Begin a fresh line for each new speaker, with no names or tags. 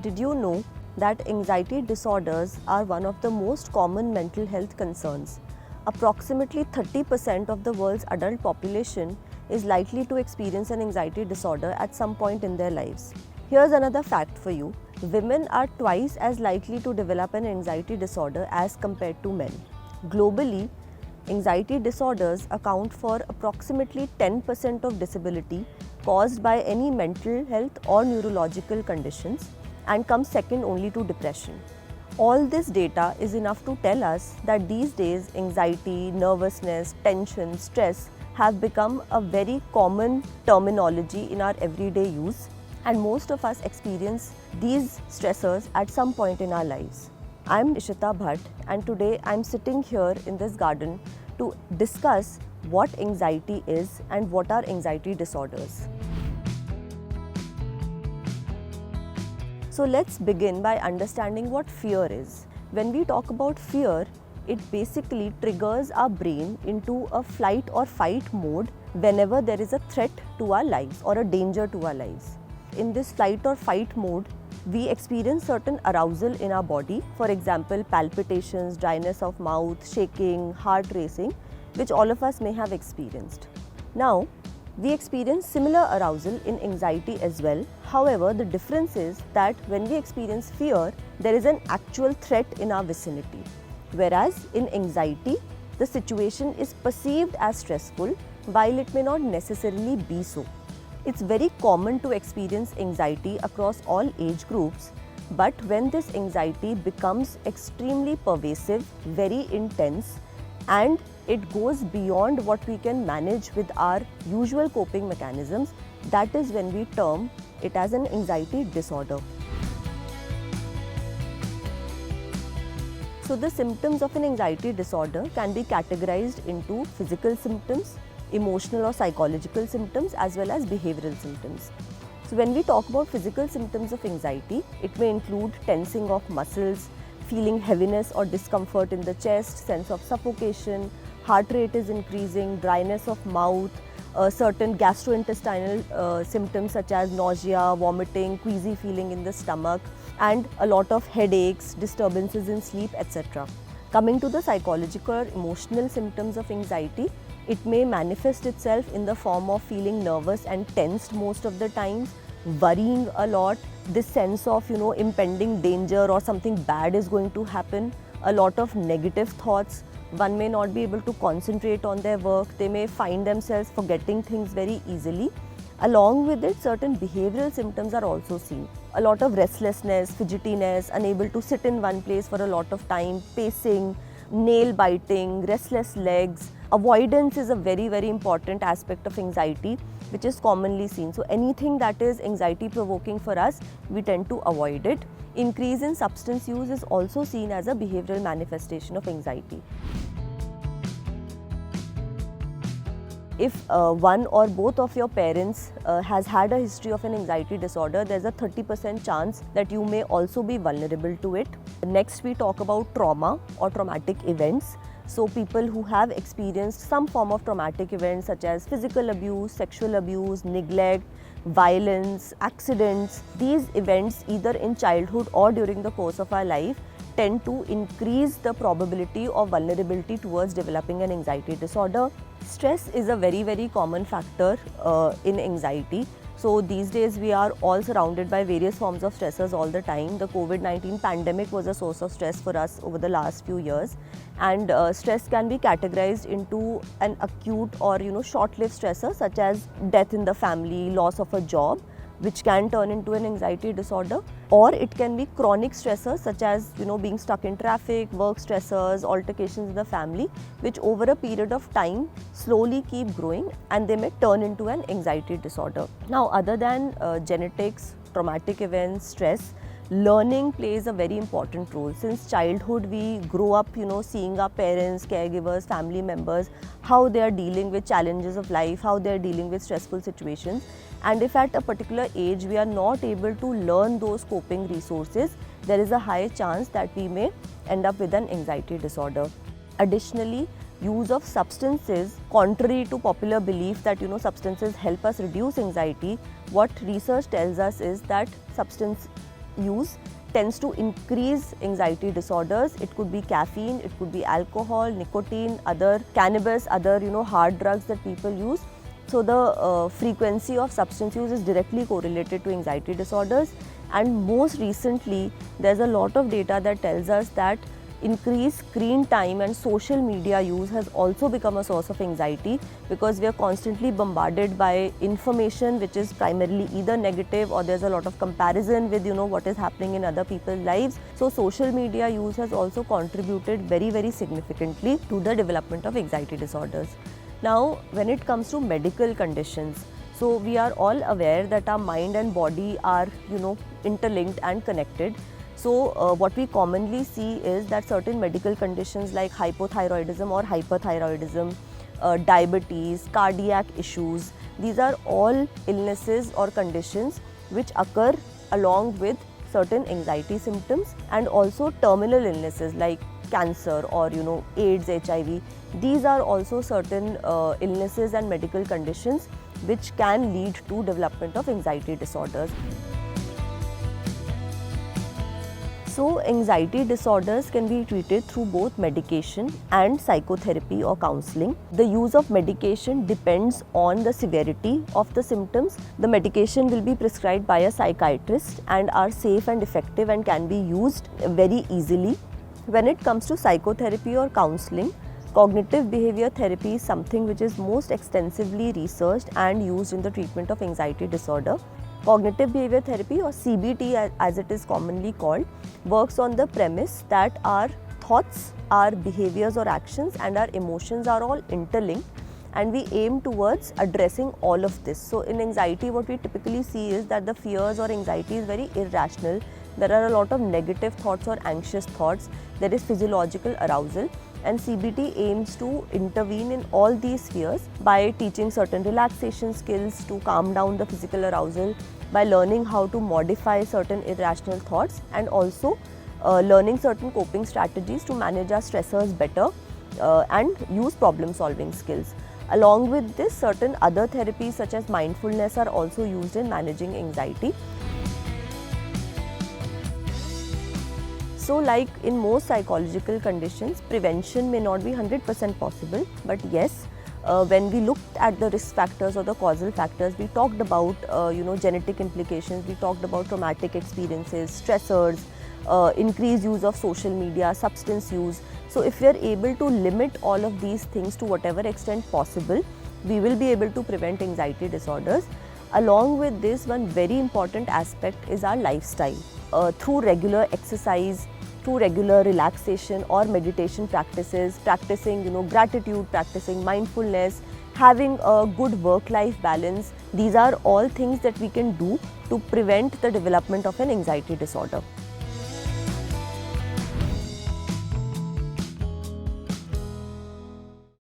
Did you know that anxiety disorders are one of the most common mental health concerns? Approximately 30% of the world's adult population is likely to experience an anxiety disorder at some point in their lives. Here's another fact for you. Women are twice as likely to develop an anxiety disorder as compared to men. Globally, anxiety disorders account for approximately 10% of disability caused by any mental health or neurological conditions and comes second only to depression. All this data is enough to tell us that these days anxiety, nervousness, tension, stress have become a very common terminology in our everyday use, and most of us experience these stressors at some point in our lives. I'm Ishita Bhatt, and today I'm sitting here in this garden to discuss what anxiety is and what are anxiety disorders. So let's begin by understanding what fear is. When we talk about fear, it basically triggers our brain into a flight or fight mode whenever there is a threat to our lives or a danger to our lives. In this flight or fight mode, we experience certain arousal in our body, for example, palpitations, dryness of mouth, shaking, heart racing, which all of us may have experienced. Now, we experience similar arousal in anxiety as well. However, the difference is that when we experience fear, there is an actual threat in our vicinity. Whereas in anxiety, the situation is perceived as stressful while it may not necessarily be so. It's very common to experience anxiety across all age groups, but when this anxiety becomes extremely pervasive, very intense, and it goes beyond what we can manage with our usual coping mechanisms, that is when we term it as an anxiety disorder. So the symptoms of an anxiety disorder can be categorized into physical symptoms, emotional or psychological symptoms, as well as behavioral symptoms. So when we talk about physical symptoms of anxiety, it may include tensing of muscles, feeling heaviness or discomfort in the chest, sense of suffocation, heart rate is increasing, dryness of mouth, certain gastrointestinal symptoms such as nausea, vomiting, queasy feeling in the stomach, and a lot of headaches, disturbances in sleep, etc. Coming to the psychological or emotional symptoms of anxiety, it may manifest itself in the form of feeling nervous and tensed most of the times, worrying a lot, this sense of impending danger or something bad is going to happen, a lot of negative thoughts. One may not be able to concentrate on their work, they may find themselves forgetting things very easily. Along with it, certain behavioral symptoms are also seen. A lot of restlessness, fidgetiness, unable to sit in one place for a lot of time, pacing, nail biting, restless legs. Avoidance is a very, very important aspect of anxiety, which is commonly seen. So anything that is anxiety provoking for us, we tend to avoid it. Increase in substance use is also seen as a behavioral manifestation of anxiety. If one or both of your parents has had a history of an anxiety disorder, there's a 30% chance that you may also be vulnerable to it. Next, we talk about trauma or traumatic events. So people who have experienced some form of traumatic events such as physical abuse, sexual abuse, neglect, violence, accidents, these events either in childhood or during the course of our life tend to increase the probability of vulnerability towards developing an anxiety disorder. Stress is a very, very common factor in anxiety. So these days we are all surrounded by various forms of stressors all the time. The COVID-19 pandemic was a source of stress for us over the last few years, and stress can be categorized into an acute or short-lived stressor such as death in the family, loss of a job, which can turn into an anxiety disorder, or it can be chronic stressors such as being stuck in traffic, work stressors, altercations in the family, which over a period of time slowly keep growing and they may turn into an anxiety disorder. Now, other than genetics, traumatic events, stress, learning plays a very important role. Since childhood, we grow up, seeing our parents, caregivers, family members, how they are dealing with challenges of life, how they are dealing with stressful situations. And if at a particular age we are not able to learn those coping resources, there is a high chance that we may end up with an anxiety disorder. Additionally, use of substances, contrary to popular belief that substances help us reduce anxiety, what research tells us is that substance use tends to increase anxiety disorders. It could be caffeine, it could be alcohol, nicotine, other cannabis, other hard drugs that people use. So the frequency of substance use is directly correlated to anxiety disorders. And most recently, there's a lot of data that tells us that increased screen time and social media use has also become a source of anxiety, because we are constantly bombarded by information which is primarily either negative, or there's a lot of comparison with what is happening in other people's lives. So social media use has also contributed very, very significantly to the development of anxiety disorders. Now, when it comes to medical conditions, so we are all aware that our mind and body are interlinked and connected. So what we commonly see is that certain medical conditions like hypothyroidism or hyperthyroidism, diabetes, cardiac issues, these are all illnesses or conditions which occur along with certain anxiety symptoms, and also terminal illnesses like cancer or AIDS, HIV. These are also certain illnesses and medical conditions which can lead to development of anxiety disorders. So anxiety disorders can be treated through both medication and psychotherapy or counseling. The use of medication depends on the severity of the symptoms. The medication will be prescribed by a psychiatrist and are safe and effective and can be used very easily. When it comes to psychotherapy or counseling, cognitive behavior therapy is something which is most extensively researched and used in the treatment of anxiety disorder. Cognitive behavior therapy, or CBT as it is commonly called, works on the premise that our thoughts, our behaviors or actions and our emotions are all interlinked, and we aim towards addressing all of this. So in anxiety, what we typically see is that the fears or anxiety is very irrational. There are a lot of negative thoughts or anxious thoughts. There is physiological arousal, and CBT aims to intervene in all these fears by teaching certain relaxation skills to calm down the physical arousal, by learning how to modify certain irrational thoughts, and also learning certain coping strategies to manage our stressors better and use problem solving skills. Along with this, certain other therapies such as mindfulness are also used in managing anxiety. So like in most psychological conditions, prevention may not be 100% possible, but yes, when we looked at the risk factors or the causal factors, we talked about genetic implications, we talked about traumatic experiences, stressors, increased use of social media, substance use. So if we are able to limit all of these things to whatever extent possible, we will be able to prevent anxiety disorders. Along with this, one very important aspect is our lifestyle. Through regular exercise, through regular relaxation or meditation practices, practicing gratitude, practicing mindfulness, having a good work-life balance, these are all things that we can do to prevent the development of an anxiety disorder.